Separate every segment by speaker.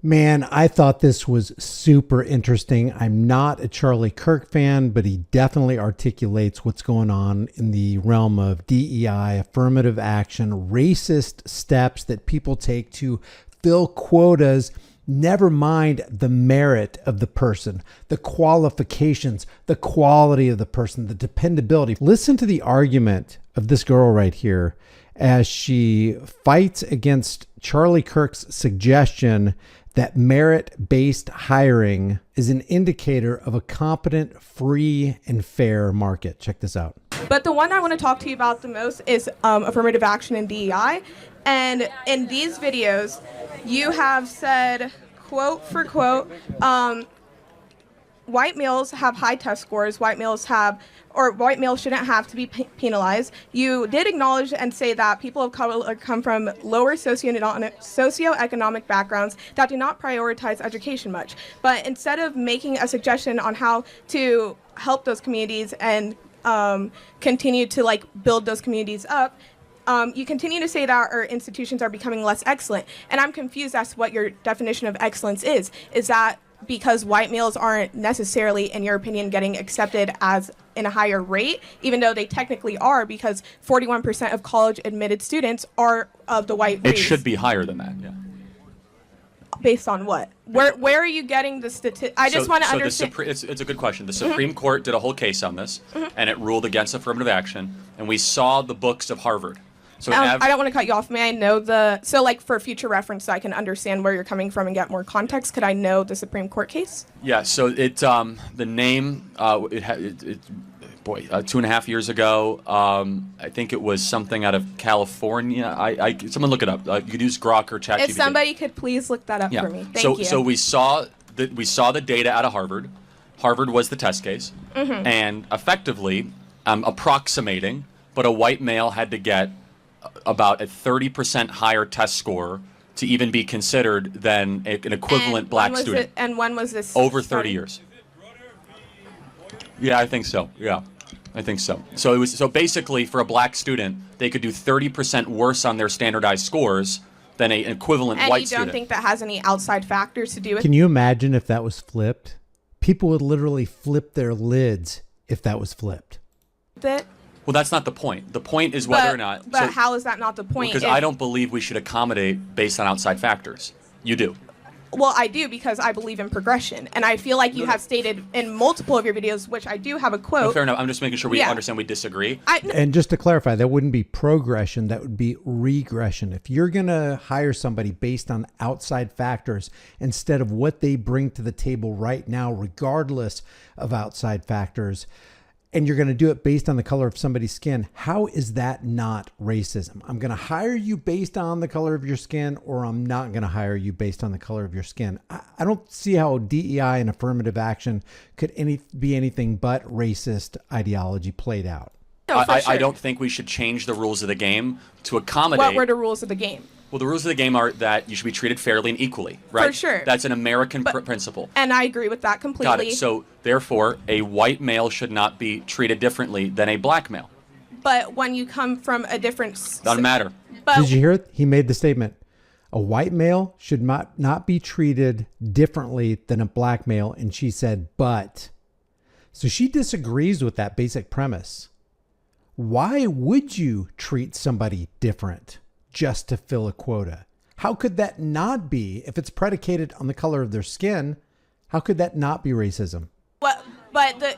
Speaker 1: Man, I thought this was super interesting. I'm not a Charlie Kirk fan, but he definitely articulates what's going on in the realm of DEI, affirmative action, racist steps that people take to fill quotas. Never mind the merit of the person, the qualifications, the quality of the person, the dependability. Listen to the argument of this girl right here as she fights against Charlie Kirk's suggestion that merit-based hiring is an indicator of a competent, free, and fair market. Check this out.
Speaker 2: But the one I want to talk to you about the most is affirmative action and DEI. And in these videos, you have said, quote for quote, white males have high test scores, white males shouldn't have to be penalized. You did acknowledge and say that people of color come from lower socioeconomic backgrounds that do not prioritize education much. But instead of making a suggestion on how to help those communities and continue to build those communities up, you continue to say that our institutions are becoming less excellent. And I'm confused as to what your definition of excellence is. Is that because white males aren't necessarily, in your opinion, getting accepted as in a higher rate, even though they technically are, because 41% of college admitted students are of the white race?
Speaker 3: It should be higher than that, yeah.
Speaker 2: Based on what? Where are you getting the statistics? I just want to understand.
Speaker 3: It's a good question. The Supreme Court did a whole case on this, and it ruled against affirmative action, and we saw the books of Harvard. So
Speaker 2: I don't want to cut you off. May I know for future reference so I can understand where you're coming from and get more context, could I know the Supreme Court case?
Speaker 3: Yeah, so the name, 2.5 years ago, I think it was something out of California. Someone look it up. You could use Grok or ChatGPT.
Speaker 2: If somebody could please look that up for me. Thank you.
Speaker 3: So we saw the data out of Harvard. Harvard was the test case, and effectively approximating, but a white male had to get about a 30% higher test score to even be considered than an equivalent black student.
Speaker 2: And when was this?
Speaker 3: Over 30 years. Yeah, I think so. Yeah, I think so. So basically, for a black student, they could do 30% worse on their standardized scores than an equivalent white student.
Speaker 2: And you don't think that has any outside factors to do with it?
Speaker 1: Can you imagine if that was flipped? People would literally flip their lids if that was flipped.
Speaker 3: Well, that's not the point. The point is whether or not...
Speaker 2: But how is that not the point?
Speaker 3: Because I don't believe we should accommodate based on outside factors. You do.
Speaker 2: Well, I do, because I believe in progression. And I feel like you have stated in multiple of your videos, which I do have a quote.
Speaker 3: No, fair enough. I'm just making sure we understand we disagree.
Speaker 1: And just to clarify, that wouldn't be progression. That would be regression. If you're going to hire somebody based on outside factors instead of what they bring to the table right now, regardless of outside factors, and you're going to do it based on the color of somebody's skin, how is that not racism? I'm going to hire you based on the color of your skin, or I'm not going to hire you based on the color of your skin. I don't see how DEI and affirmative action could be anything but racist ideology played out.
Speaker 2: No,
Speaker 3: I don't think we should change the rules of the game to accommodate...
Speaker 2: What were the rules of the game?
Speaker 3: Well, the rules of the game are that you should be treated fairly and equally, right?
Speaker 2: For sure.
Speaker 3: That's an American principle.
Speaker 2: And I agree with that completely.
Speaker 3: Got it. So, therefore, a white male should not be treated differently than a black male.
Speaker 2: But when you come from a different...
Speaker 3: Doesn't matter.
Speaker 1: Did you hear it? He made the statement. A white male should not be treated differently than a black male. And she said, but. So she disagrees with that basic premise. Why would you treat somebody different just to fill a quota? How could that not be, if it's predicated on the color of their skin, how could that not be racism?
Speaker 2: But the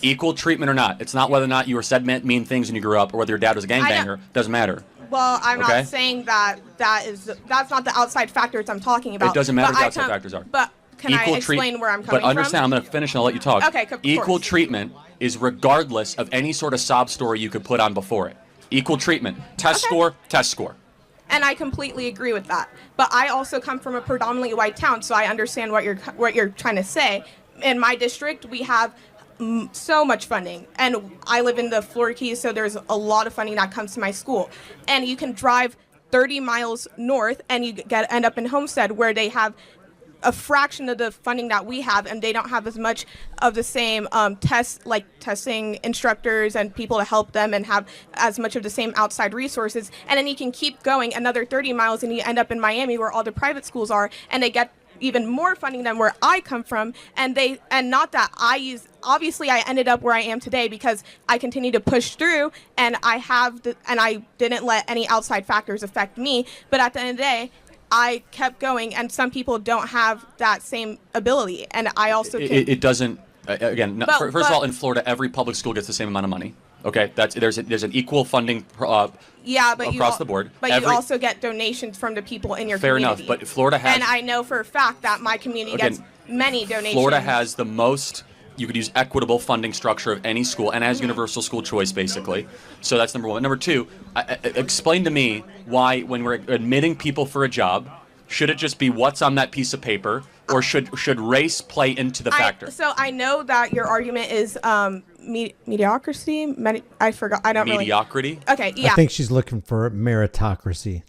Speaker 3: equal treatment or not. It's not whether or not you were said mean things when you grew up or whether your dad was a gangbanger. Doesn't matter.
Speaker 2: Well, I'm not saying that's not the outside factors I'm talking about.
Speaker 3: It doesn't matter what the outside factors are.
Speaker 2: But can I explain where I'm coming from?
Speaker 3: But understand, I'm going to finish and I'll let you talk.
Speaker 2: Okay, of course.
Speaker 3: Equal treatment is regardless of any sort of sob story you could put on before it. Equal treatment. Test score.
Speaker 2: And I completely agree with that. But I also come from a predominantly white town, so I understand what you're trying to say. In my district, we have so much funding, and I live in the Florida Keys, so there's a lot of funding that comes to my school. And you can drive 30 miles north, and you end up in Homestead, where they have a fraction of the funding that we have, and they don't have as much of the same testing instructors and people to help them, and have as much of the same outside resources. And then you can keep going another 30 miles and you end up in Miami, where all the private schools are, and they get even more funding than where I come from. Obviously I ended up where I am today because I continue to push through, and I didn't let any outside factors affect me. But at the end of the day, I kept going, and some people don't have that same ability, and I also
Speaker 3: it doesn't. Again, first of all, in Florida, every public school gets the same amount of money. Okay, there's an equal funding across the board.
Speaker 2: But you also get donations from the people in your community.
Speaker 3: Fair enough, but Florida has.
Speaker 2: And I know for a fact that my community gets many donations.
Speaker 3: Florida has the most. You could use equitable funding structure of any school, and has universal school choice, basically. So that's number one. Number two, explain to me why, when we're admitting people for a job, should it just be what's on that piece of paper, or should race play into the factor?
Speaker 2: So I know that your argument is mediocrity. I forgot. I don't
Speaker 3: Mediocrity?
Speaker 2: Really. Okay, yeah.
Speaker 1: I think she's looking for meritocracy.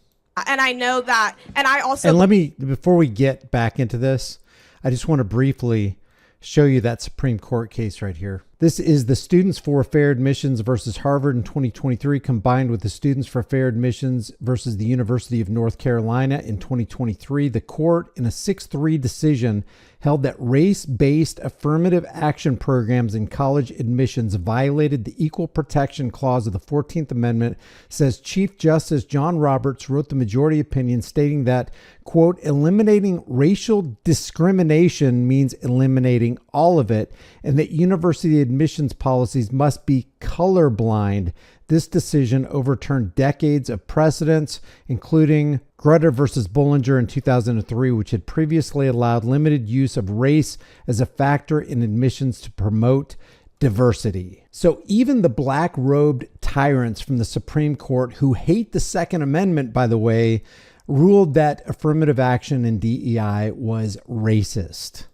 Speaker 2: And I know that. And I also.
Speaker 1: And before we get back into this, I just want to briefly show you that Supreme Court case right here. This is the Students for Fair Admissions versus Harvard in 2023, combined with the Students for Fair Admissions versus the University of North Carolina in 2023. The court, in a 6-3 decision, held that race-based affirmative action programs in college admissions violated the Equal Protection Clause of the 14th Amendment, says Chief Justice John Roberts wrote the majority opinion, stating that, quote, eliminating racial discrimination means eliminating all of it, and that university admissions policies must be colorblind. This decision overturned decades of precedents, including Quota versus Bollinger in 2003, which had previously allowed limited use of race as a factor in admissions to promote diversity. So even the black-robed tyrants from the Supreme Court, who hate the Second Amendment, by the way, ruled that affirmative action in DEI was racist.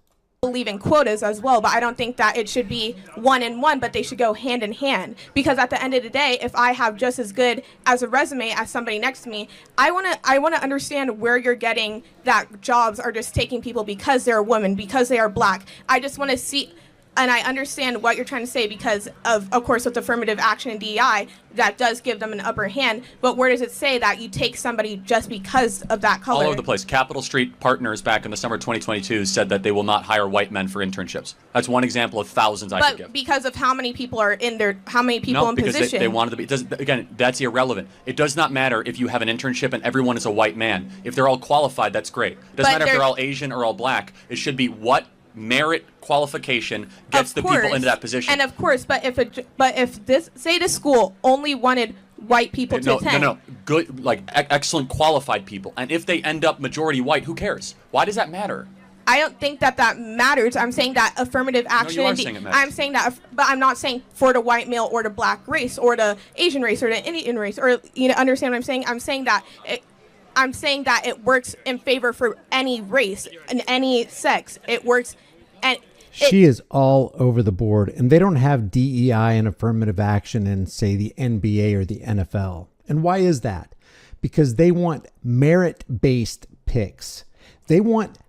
Speaker 2: Believe in quotas as well, but I don't think that it should be one in one, but they should go hand in hand, because at the end of the day, if I have just as good as a resume as somebody next to me, I want to understand where you're getting that jobs are just taking people because they're a woman, because they are black. I just want to see. And I understand what you're trying to say, because of course, with affirmative action and DEI, that does give them an upper hand. But where does it say that you take somebody just because of that color?
Speaker 3: All over the place. Capitol Street Partners back in the summer of 2022 said that they will not hire white men for internships. That's one example of thousands I could give.
Speaker 2: But because of how many people are in there, how many people in position?
Speaker 3: No, because they wanted to be. Again, that's irrelevant. It does not matter if you have an internship and everyone is a white man. If they're all qualified, that's great. It doesn't matter if they're all Asian or all black. It should be what merit qualification gets the people into that position.
Speaker 2: And of course, but if this school only wanted white people to attend.
Speaker 3: No, good, like excellent qualified people, and if they end up majority white, who cares? Why does that matter?
Speaker 2: I don't think that matters. I'm saying that affirmative action.
Speaker 3: No, you are saying it matters.
Speaker 2: I'm saying that, but I'm not saying for the white male or the black race or the Asian race or the Indian race, or understand what I'm saying? I'm saying that it works in favor for any race and any sex. It works. And
Speaker 1: she is all over the board, and they don't have DEI and affirmative action in, say, the NBA or the NFL. And why is that? Because they want merit-based picks. They want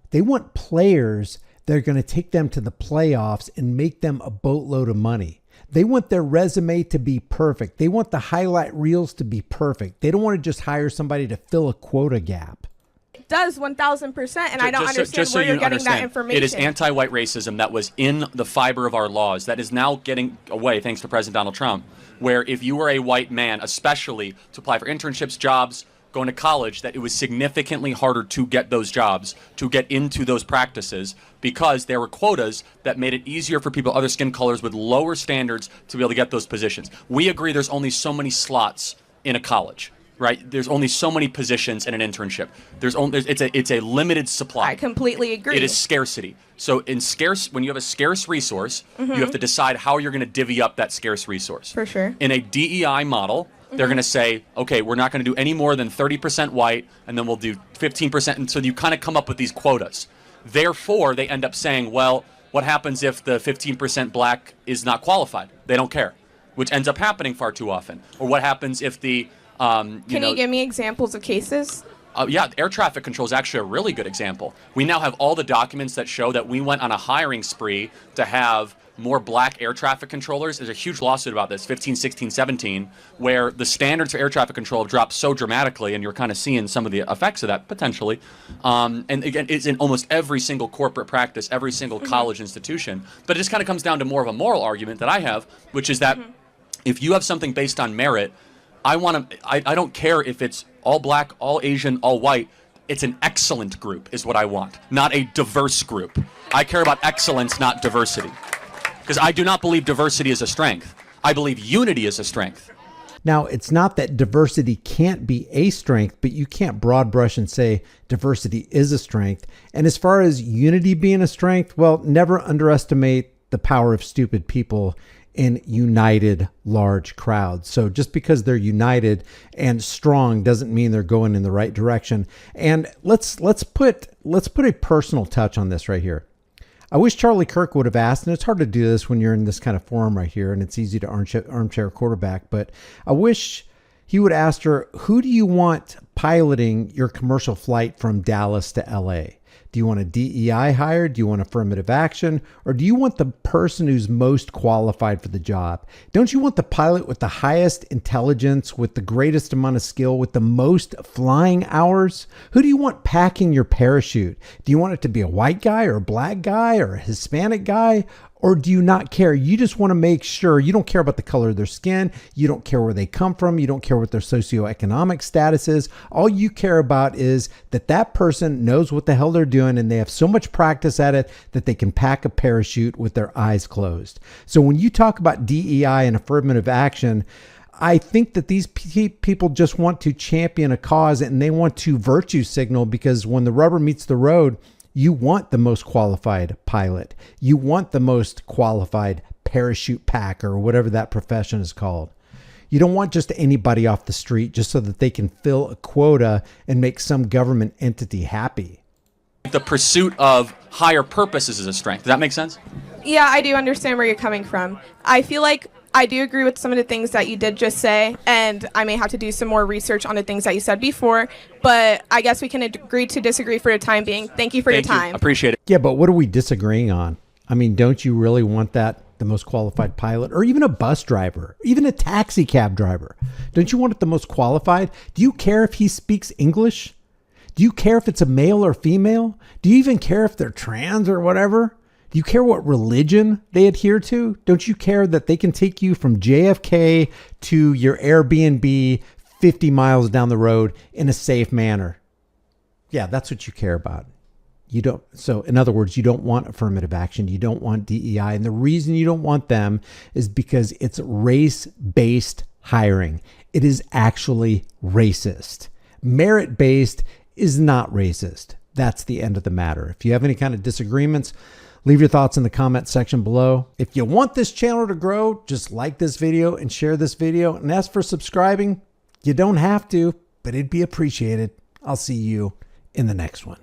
Speaker 1: players that are going to take them to the playoffs and make them a boatload of money. They want their resume to be perfect. They want the highlight reels to be perfect. They don't want to just hire somebody to fill a quota gap.
Speaker 2: It does 1,000%, and I don't understand where you're getting that information.
Speaker 3: It is anti-white racism that was in the fiber of our laws that is now getting away thanks to President Donald Trump, where if you were a white man, especially to apply for internships, jobs, going to college, that it was significantly harder to get those jobs, to get into those practices, because there were quotas that made it easier for people of other skin colors with lower standards to be able to get those positions. We agree there's only so many slots in a college. Right? There's only so many positions in an internship. It's a limited supply.
Speaker 2: I completely agree.
Speaker 3: It is scarcity. So when you have a scarce resource, you have to decide how you're going to divvy up that scarce resource.
Speaker 2: For sure.
Speaker 3: In a DEI model, they're going to say, okay, we're not going to do any more than 30% white, and then we'll do 15%. And so you kind of come up with these quotas. Therefore, they end up saying, well, what happens if the 15% black is not qualified? They don't care, which ends up happening far too often. Or what happens if the
Speaker 2: Can you give me examples of cases?
Speaker 3: Yeah, air traffic control is actually a really good example. We now have all the documents that show that we went on a hiring spree to have more black air traffic controllers. There's a huge lawsuit about this, 15, 16, 17, where the standards for air traffic control have dropped so dramatically, and you're kind of seeing some of the effects of that potentially. And again, it's in almost every single corporate practice, every single college institution. But it just kind of comes down to more of a moral argument that I have, which is that if you have something based on merit, I don't care if it's all black, all Asian, all white. It's an excellent group is what I want, not a diverse group. I care about excellence, not diversity. Because I do not believe diversity is a strength. I believe unity is a strength.
Speaker 1: Now, it's not that diversity can't be a strength, but you can't broad brush and say diversity is a strength. And as far as unity being a strength, well, never underestimate the power of stupid people in united large crowds. So just because they're united and strong doesn't mean they're going in the right direction. And let's put a personal touch on this right here. I wish Charlie Kirk would have asked, and it's hard to do this when you're in this kind of forum right here, and it's easy to armchair quarterback, but I wish he would ask her, who do you want piloting your commercial flight from Dallas to LA? Do you want a DEI hire? Do you want affirmative action? Or do you want the person who's most qualified for the job? Don't you want the pilot with the highest intelligence, with the greatest amount of skill, with the most flying hours? Who do you want packing your parachute? Do you want it to be a white guy or a black guy or a Hispanic guy? Or do you not care? You just want to make sure you don't care about the color of their skin. You don't care where they come from. You don't care what their socioeconomic status is. All you care about is that that person knows what the hell they're doing and they have so much practice at it that they can pack a parachute with their eyes closed. So when you talk about DEI and affirmative action, I think that these people just want to champion a cause and they want to virtue signal, because when the rubber meets the road, you want the most qualified pilot. You want the most qualified parachute packer, or whatever that profession is called. You don't want just anybody off the street just so that they can fill a quota and make some government entity happy.
Speaker 3: The pursuit of higher purposes is a strength. Does that make sense?
Speaker 2: Yeah, I do understand where you're coming from. I feel like I do agree with some of the things that you did just say, and I may have to do some more research on the things that you said before, but I guess we can agree to disagree for the time being. Thank you for your time.
Speaker 3: Appreciate it.
Speaker 1: Yeah, but what are we disagreeing on? I mean, don't you really want the most qualified pilot, or even a bus driver, even a taxi cab driver? Don't you want it the most qualified? Do you care if he speaks English? Do you care if it's a male or female? Do you even care if they're trans or whatever? Do you care what religion they adhere to? Don't you care that they can take you from JFK to your Airbnb 50 miles down the road in a safe manner? Yeah, that's what you care about. You don't. So in other words, you don't want affirmative action. You don't want DEI. And the reason you don't want them is because it's race-based hiring. It is actually racist. Merit-based is not racist. That's the end of the matter. If you have any kind of disagreements, leave your thoughts in the comment section below. If you want this channel to grow, just like this video and share this video. And as for subscribing, you don't have to, but it'd be appreciated. I'll see you in the next one.